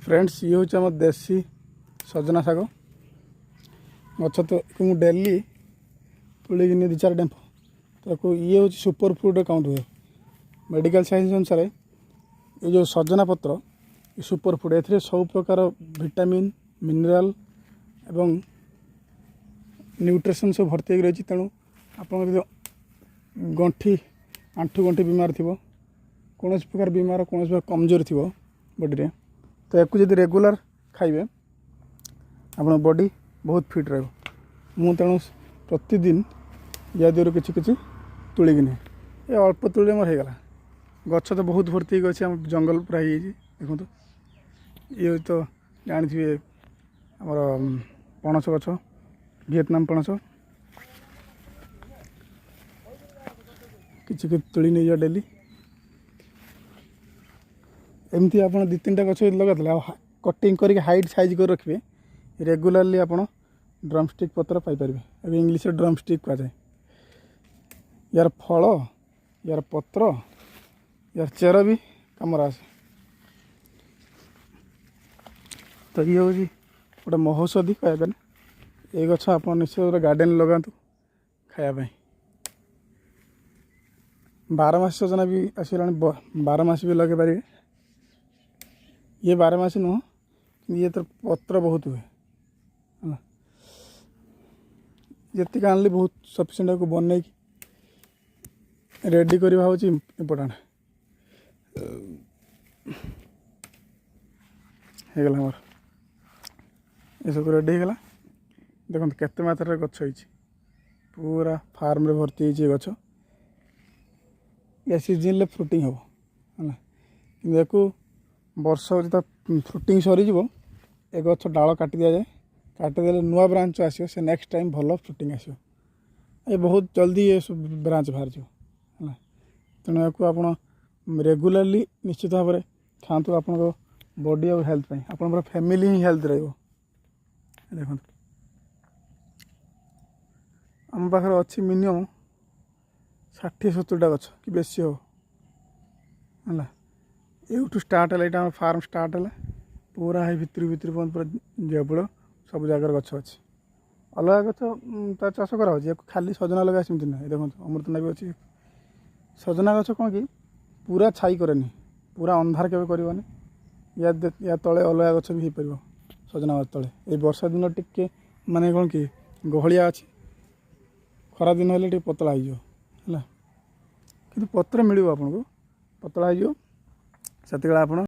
friends ये हूँ आम देसी सजना शाग गछ तो मुझे डेली तुलिकी दी चार डेम्फ तो ये हूँ सुपर फूड काउंट हुए मेडिकल साइंस अनुसार ये जो सजना पत्र ये सुपर फूड ए सब प्रकार विटामिन मिनरल एवं न्यूट्रिशन सब भर्ती रही तेणु आप गंठी आंठू गंठी बीमार थी कौन प्रकार बीमार कौन प्रकार कमजोर थी बॉडी रे तो या रेगुलर खाइबे आप बॉडी बहुत फिट रु तेणु प्रतिदिन या देहर कि तुलिकी नहीं ये अल्प तुले मोर होगला गछ तो बहुत भर्ती अच्छे आम जंगल पूरा देखो ये तो जानी आमर पणस गछ वियतनाम पणस कि तुली नहीं जा डेली एमती आप दु तीन गछ लगा कटिंग करके हाइट साइज कर रखिए रेगुलारली आप ड्रमस्टिक पत्र पाइपर अब इंग्लीश ड्रमस्टिक कहुए यार फल यार पत्र यार चेर भी कमर आसे तो ये हूँ गोटे महौषधि कहबे ये गछ आप निश्चय गार्डन लगातु खायापी 12 मास सजना भी आसला 12 मास भी लगे पारे ये 12 मास नुह ये तो पत्र बहुत हुए जी आनली बहुत सफिसीयंट को बनई रेडी करवा हूँ इम्पोर्टाट होगला मोर ये सब रेडी होगला देखो केते मात्रा गछ होती पूरा फार्म रे भर्ती होती गछ या सीजन फ्रुटिंग हम है कि वर्ष जो फ्रुटिंग सरीज ए गछ डाल काटी दि जाए काटिदेले नुआ ब्रांच आसो से नेक्स्ट टाइम भल फ्रुटिंग आसो ये बहुत जल्दी ये सब ब्रांच बाहर है तेणु या आप रेगुलारली निश्चित भाव में खातु आप बॉडी और हेल्थ आप फैमिली ही हेल्थ देखो आम पाखे अच्छी मिनिमम 60-70टा गछ कि बेसी हो है यूठू स्टार्ट है यहाँ फार्म स्टार्ट है पूरा है भितर पूरा जबड़ सब जगार गछ अच्छे अलग गछ चाष कर खाली सजना लगा सेमती ना देखो अमृतना भी अच्छी सजना गछ कौन कि पूरा छाई कैनि पूरा अंधार के करनी या तले अलग गछ भी हो पार सजना गछ तले ये वर्षा दिन टिके माने कौन कि गहलिया अच्छी खरा दिन हेल्ले पतला हो कि पत्र मिल आपको पतला हो से आप